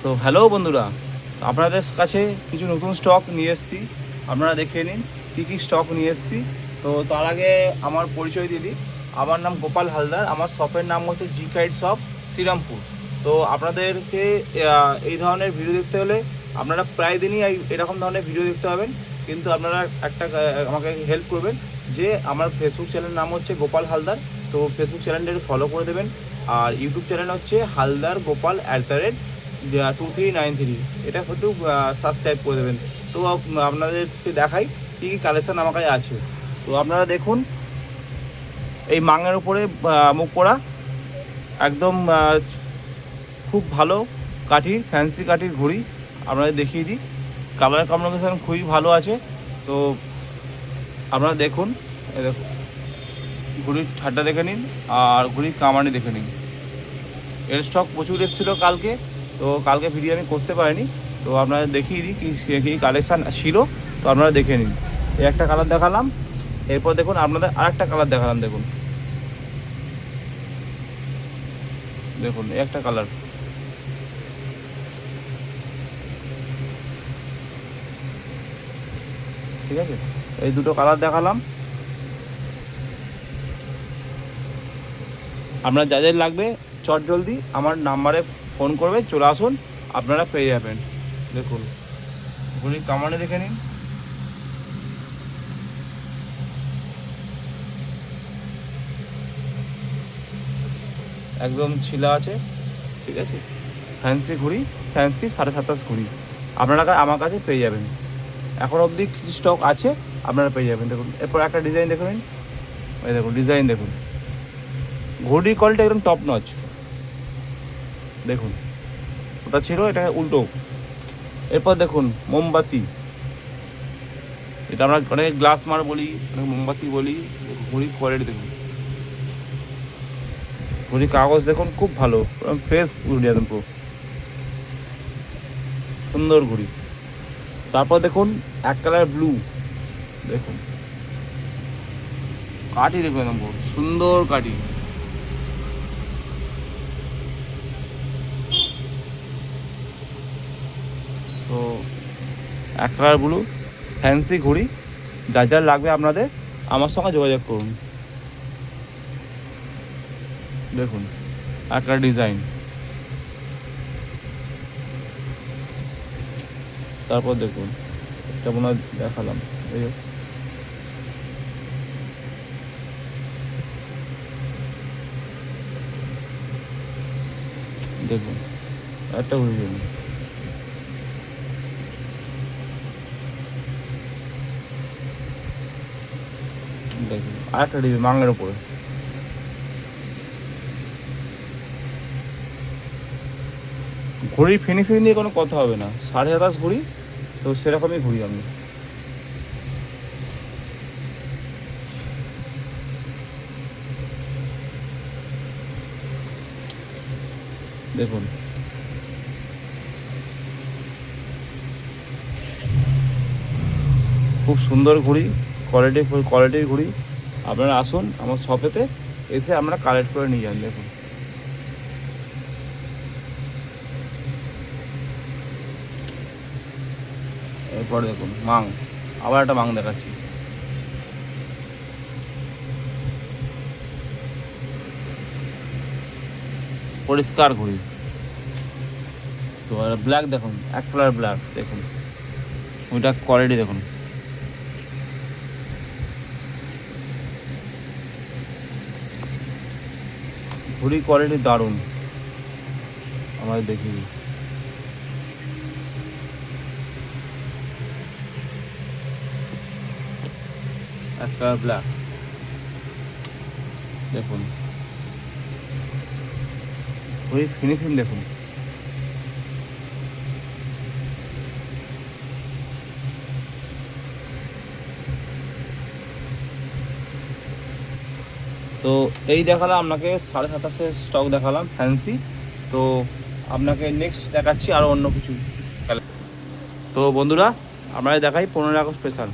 তো হ্যালো বন্ধুরা, আপনাদের কাছে কিছু নতুন স্টক নিয়ে এসেছি। আপনারা দেখে নিন কী কী স্টক নিয়ে এসেছি। তো তার আগে আমার পরিচয় দিয়ে দিই। আমার নাম গোপাল হালদার, আমার শপের নাম হচ্ছে জি কাইট শপ, শ্রীরামপুর। তো আপনাদেরকে এই ধরনের ভিডিও দেখতে হলে আপনারা প্রায় দিনই এরকম ধরনের ভিডিও দেখতে পাবেন। কিন্তু আপনারা একটা আমাকে হেল্প করবেন, যে আমার ফেসবুক চ্যানেলের নাম হচ্ছে গোপাল হালদার। তো ফেসবুক চ্যানেলটা ফলো করে দেবেন। আর ইউটিউব চ্যানেল হচ্ছে হালদার গোপাল @2393, এটা একটু সাবস্ক্রাইব করে দেবেন। তো আপনাদেরকে দেখাই কী কী কালেকশান আমার কাছে আছে। তো আপনারা দেখুন, এই মাঙের উপরে মুখ করা একদম খুব ভালো কাঠির, ফ্যান্সি কাঠির ঘড়ি আপনাদের দেখিয়ে দিই। কালার কম্বিনেশন খুবই ভালো আছে। তো আপনারা দেখুন, এই দেখুন ঘড়ির ঠাড্ডা দেখে নিন আর ঘড়ির কামানি দেখে নিন। এর স্টক প্রচুর এসেছিলো কালকে, তো কালকে ভিডিও আমি করতে পারিনি। তো আপনাদের দেখিয়ে দিই কী কালেকশান ছিল। তো আপনারা দেখে নিন। এই একটা কালার দেখালাম, এরপর দেখুন আপনাদের আরেকটা কালার দেখালাম। দেখুন দেখুন এই একটা কালার, ঠিক আছে। এই দুটো কালার দেখালাম। আপনার যাদের লাগবে চট জলদি আমার নাম্বারে ফোন করবে, চলে আসুন, আপনারা পেয়ে যাবেন। দেখুন ঘড়ির কামানে দেখে নিন। একদম ছিলা আছে, ঠিক আছে। ফ্যান্সি ঘড়ি, ফ্যান্সি 27.5 ঘড়ি আপনারা আমার কাছে পেয়ে যাবেন। এখন অবধি কিছু স্টক আছে, আপনারা পেয়ে যাবেন। দেখুন এরপর একটা ডিজাইন দেখুন, এই দেখুন ডিজাইন দেখুন, ঘড়ির কোয়ালিটি একদম টপ নচ। দেখুন ওটা ছিল, এটা উল্টো। এরপর দেখুন মোমবাতি, এটা আমরা অনেক গ্লাস মার বলি, অনেক মোমবাতি বলি। ঘড়ির কোয়ালিটি দেখুন, ঘড়ির কাগজ দেখুন খুব ভালো, ফ্রেশ ঘড়ি একদম পুরো সুন্দর ঘড়ি। তারপর দেখুন এক কালার ব্লু, দেখুন কাঠি দেখুন একদম সুন্দর কাঠি। তো এক কালার ব্লু ফ্যান্সি ঘড়ি, যা যা লাগবে আপনাদের আমার সঙ্গে যোগাযোগ করুন। দেখুন একটা ডিজাইন। তারপর দেখুন এটা মনে হয় দেখালাম, এই দেখুন একটা ঘড়ি দেখুন। দেখুন আর একটা ডিজাইন মাংয়ের উপরে। ঘড়ির ফিনিশিং নিয়ে কোনো কথা হবে না, 27.5 ঘড়ি, তো সেরকমই ঘড়ি আমি। দেখুন খুব সুন্দর ঘড়ি, কোয়ালিটির ঘড়ি। আপনারা আসুন আমার শপেতে, এসে আপনারা কালেক্ট করে নিয়ে যান। দেখুন এরপর দেখুন মাং, আবার একটা মাং দেখাচ্ছি। পরিষ্কার ঘড়ি। তো ব্ল্যাক দেখুন, এক কালার ব্ল্যাক দেখুন, ওইটা কোয়ালিটি দেখুন। ঘড়ি কোয়ালিটি দারুণ, আমাদের দেখি। এক কালার ব্ল্যাক দেখুন, ঘড়ি ফিনিশিং দেখুন। তো এই দেখালাম আপনাকে 27.5 স্টক দেখালাম ফ্যান্সি। তো আপনাকে নেক্সট দেখাচ্ছি আরও অন্য কিছু। তো বন্ধুরা আপনারা দেখাই 15 আগস্ট স্পেশাল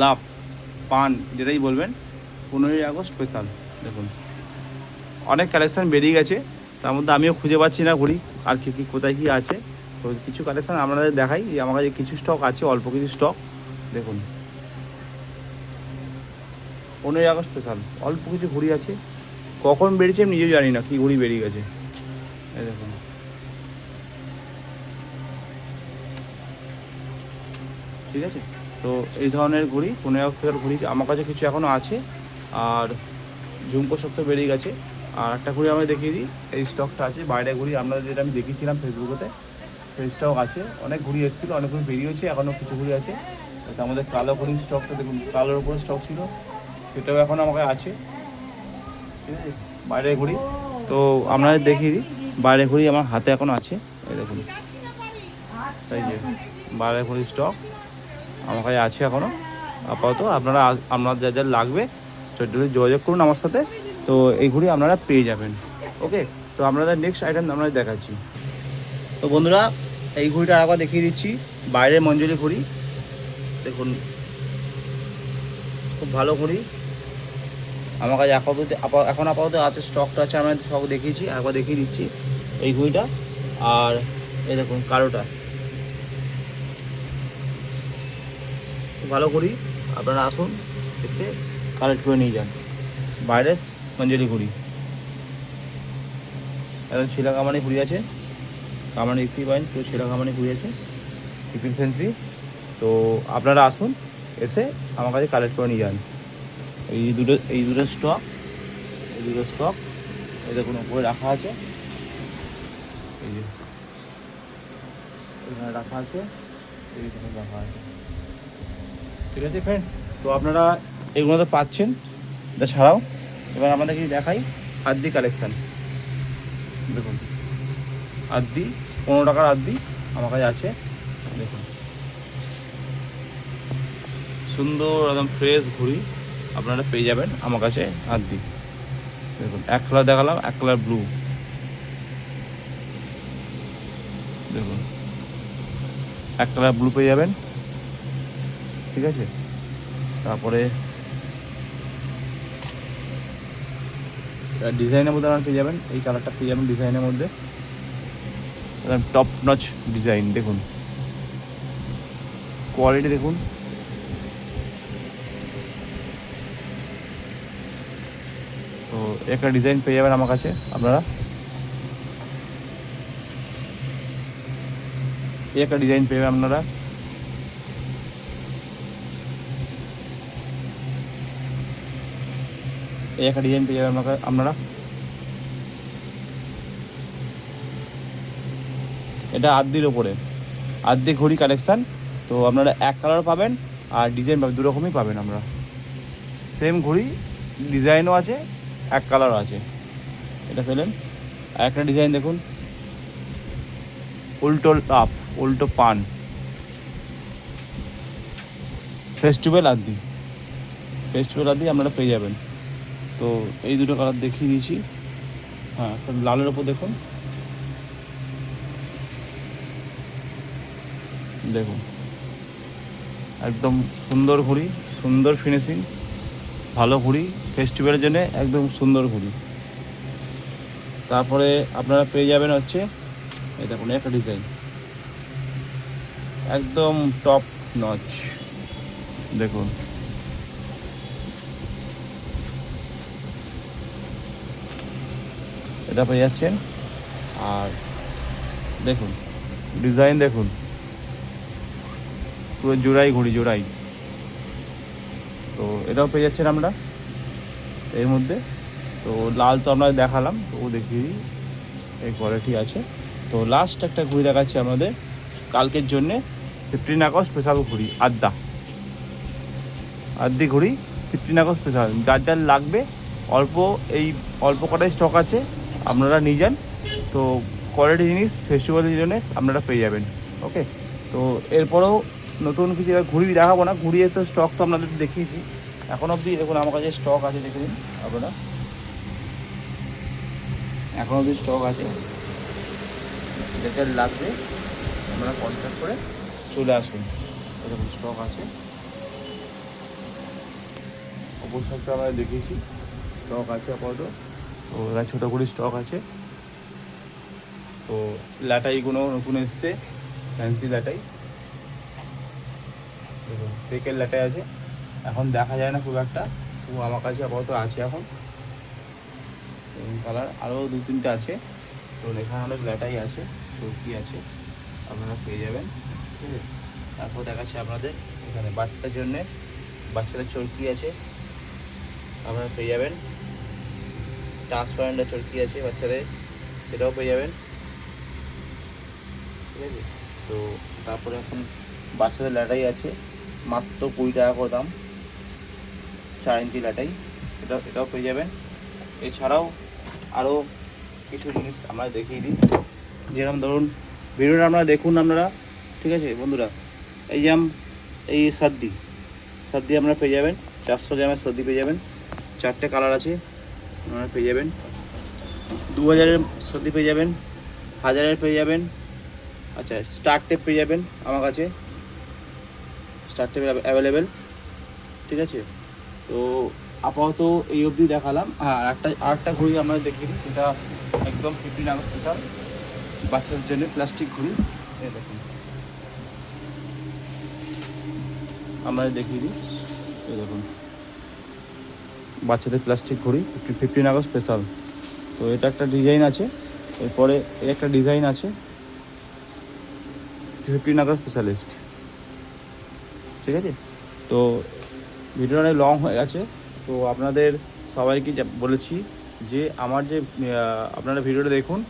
লাভ পান, যেটাই বলবেন, 15 আগস্ট স্পেশাল। দেখুন অনেক কালেকশান বেরিয়ে গেছে, তার মধ্যে আমিও খুঁজে পাচ্ছি না ঘড়ি আর কী কোথায় কী আছে। তো কিছু কালেকশান আপনাদের দেখাই। আমার কাছে কিছু স্টক আছে, অল্প কিছু স্টক। দেখুন 15ই আগস্ট স্পেশাল অল্প কিছু ঘড়ি আছে। কখন বেরিয়েছে আমি নিজেও জানি না, কী ঘড়ি বেরিয়ে গেছে। এই দেখুন, ঠিক আছে। তো এই ধরনের ঘড়ি 15 আগস্টের ঘড়ি আমার কাছে কিছু এখনও আছে। আর ঝুমকো সব তো বেরিয়ে গেছে। আর একটা ঘড়ি আমি দেখিয়ে দিই, এই স্টকটা আছে বাইরে ঘড়ি আপনাদের, যেটা আমি দেখিয়েছিলাম ফেসবুকেতে, সেই স্টক আছে। অনেক ঘড়ি এসেছিলো, অনেক ঘড়ি বেরিয়েছে, এখনও কিছু ঘড়ি আছে। আচ্ছা, আমাদের কালো ঘড়ির স্টকটা দেখুন, কালোর উপরে স্টক ছিল, সেটাও এখন আমাকে আছে, ঠিক আছে। বাইরের ঘড়ি তো আপনাদের দেখিয়ে দিই, বাইরের ঘড়ি আমার হাতে এখন আছে, এই দেখুন। তাই যে বাইরের ঘড়ির স্টক আমার কাছে আছে এখনও আপাতত। আপনার যা যা লাগবে সেটা যোগাযোগ করুন আমার সাথে। তো এই ঘড়ি আপনারা পেয়ে যাবেন। ওকে, তো আপনাদের নেক্সট আইটেম আপনাদের দেখাচ্ছি। তো বন্ধুরা, এই ঘড়িটা আরেকবার দেখিয়ে দিচ্ছি, বাইরের মঞ্জুরি ঘড়ি দেখুন, খুব ভালো ঘড়ি আমার কাছে এখন আপাতত আছে, স্টকটা আছে, আমরা স্টক দেখিয়েছি, একবার দেখিয়ে দিচ্ছি এই ঘড়িটা। আর এই দেখুন কালোটা, খুব ভালো ঘড়ি, আপনারা আসুন, এসে কালেক্ট করে নিয়ে যান। বাইরের মঞ্জুরি ঘড়ি একদম ছেঁড়া কামানি ঘুরি আছে, কামানি দেখতে পাবেন, কেউ ছেঁড়া কামানি ঘুরি আছে, টিফিন ফ্যান্সি। তো আপনারা আসুন, এসে আমার কাছে কালেক্ট করে নিয়ে যান। এই দুটো স্টক, এই দেখুন উপরে রাখা আছে, এই যে এখানে রাখা আছে, এইখানে রাখা আছে, ঠিক আছে ফ্রেন্ড। তো আপনারা এগুলো তো পাচ্ছেন, এটা ছাড়াও এবার আমাদের কি দেখাই আদ্দি কালেকশান। দেখুন আদ্দি 15 টাকার আদ্দি আমার কাছে আছে, দেখুন সুন্দর একদম ফ্রেশ ঘড়ি আপনারা পেয়ে যাবেন আমার কাছে আদ্দি। দেখুন এক কালার দেখালাম, এক কালার ব্লু, দেখুন এক কালার ব্লু পেয়ে যাবেন, ঠিক আছে। তারপরে ডিজাইনের মধ্যে আপনারা পেয়ে যাবেন, এই কালারটা পেয়ে যাবেন ডিজাইনের মধ্যে, টপ নচ ডিজাইন, দেখুন কোয়ালিটি দেখুন, তো একটা ডিজাইন পেয়ে যাবেন আমার কাছে আপনারা, এই একটা ডিজাইন পেয়ে যাবেন আপনারা, এই একটা ডিজাইন পেয়ে যাবেন আপনারা। এটা আদ্দির ওপরে, আদ্দি ঘড়ি কালেকশান। তো আপনারা এক কালার পাবেন আর ডিজাইন পাবেন, দু রকমই পাবেন। আমরা সেম ঘড়ি ডিজাইনও আছে, এক কালারও আছে, এটা পেলেন। আর একটা ডিজাইন দেখুন, উল্টো পান, ফেস্টিভ্যাল আদ্দি আপনারা পেয়ে যাবেন। তো এই দুটো কালার দেখিয়ে দিয়েছি। হ্যাঁ, লালের ওপর দেখুন, দেখুন একদম সুন্দর ঘড়ি, সুন্দর ফিনিশিং, ভালো ঘড়ি, ফেস্টিভ্যালের জন্য একদম সুন্দর ঘড়ি। তারপরে আপনারা পেয়ে যাবেন হচ্ছে এই দেখুন একটা ডিজাইন, একদম টপ নচ, দেখুন এটা পেয়ে যাচ্ছেন। আর দেখুন ডিজাইন, দেখুন পুরো জোড়াই ঘড়ি, জোড়াই। তো এটাও পেয়ে যাচ্ছেন আমরা এর মধ্যে। তো লাল তো আপনাদের দেখালাম, তো দেখিয়ে দিই এই কোয়ালিটি আছে। তো লাস্ট একটা ঘড়ি দেখাচ্ছি আমাদের কালকের জন্যে, 15 আগস্ট স্পেশাল ঘড়ি, আদ্দি ঘড়ি 15 আগস্ট স্পেশাল। যার যার লাগবে অল্প কটাই স্টক আছে, আপনারা নিয়ে যান। তো কোয়ালিটি জিনিস ফেস্টিভ্যালের জন্য আপনারা পেয়ে যাবেন। ওকে, তো এরপরেও নতুন কিছু ঘড়ি দেখাবো না, ঘুরিয়ে তো স্টক তো আপনাদের দেখিয়েছি এখন অবধি। দেখুন আমার কাছে স্টক আছে, দেখে নিন আপনারা, এখন অবধি স্টক আছে, যেটা লাগবে আপনারা কন্ট্যাক্ট করে চলে আসুন। এরকম স্টক আছে, অপর স্টকটা আমরা দেখিয়েছি, স্টক আছে আপাতত। তো এখানে ছোটো করে স্টক আছে, তো লাটাইগুলো নতুন এসছে, ফ্যান্সি লাটাই, দেখুন পেকের লাটাই আছে, এখন দেখা যায় না খুব একটা, তো আমার কাছে আপাতত আছে এখন কালার, আরও 2-3টে আছে। তো এখানে অনেক লাটাই আছে, চরকি আছে, আপনারা পেয়ে যাবেন, ঠিক আছে। তারপর দেখাচ্ছি আপনাদের এখানে বাচ্চাদের জন্যে, বাচ্চাদের চরকি আছে, আপনারা পেয়ে যাবেন। ট্রান্সপারেন্টের চরকি আছে বাচ্চাদের, সেটাও পেয়ে যাবেন, ঠিক আছে। তো তারপরে এখন বাচ্চাদের লাটাই আছে, মাত্র 20 টাকা করে দাম, 4 ইঞ্চি লাটাই, এটাও পেয়ে যাবেন। এছাড়াও আরও কিছু জিনিস আমরা দেখিয়ে দিই, যেরকম ধরুন ভিডিওটা আপনারা দেখুন আপনারা, ঠিক আছে বন্ধুরা। এই সর্দি আপনারা পেয়ে যাবেন, 400 গ্রামের সর্দি পেয়ে যাবেন, 4টে কালার আছে, আপনারা পেয়ে যাবেন। 2000-এর সর্দি পেয়ে যাবেন, 1000-এর পেয়ে যাবেন। আচ্ছা, স্টার টেপ পেয়ে যাবেন আমার কাছে, স্টার টেপ অ্যাভেলেবেল, ঠিক আছে। তো আপাতত এই অবধি দেখালাম। হ্যাঁ, আরেকটা ঘড়ি আমরা দেখিয়ে দিই, এটা একদম 15 আগস্ট স্পেশাল বাচ্চাদের জন্য প্লাস্টিক ঘড়ি, এই দেখুন আমরা দেখিয়ে দিই, এই দেখুন বাচ্চাদের প্লাস্টিক ঘড়ি 15 আগস্ট স্পেশাল। তো এটা একটা ডিজাইন আছে, এরপরে এর একটা ডিজাইন আছে 15 আগস্ট স্পেশালিস্ট, ঠিক আছে। তো ভিডিওটা অনেক লং হয়ে গেছে, তো আপনাদের সবাইকে বলেছি যে আমার যে আপনারা ভিডিওটা দেখুন,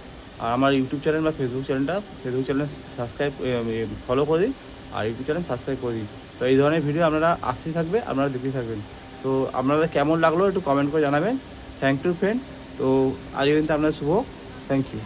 আর আমার ইউটিউব চ্যানেল বা ফেসবুক চ্যানেল সাবস্ক্রাইব ফলো করে দিন, আর ইউটিউব চ্যানেল সাবস্ক্রাইব করে দিন। তো এই ধরনের ভিডিও আপনারা আসতেই থাকবে, আপনারা দেখতেই থাকবেন। তো আপনাদের কেমন লাগলো একটু কমেন্ট করে জানাবেন। Thank you friend. তো আজকের দিনটা আপনার শুভ, থ্যাংক ইউ।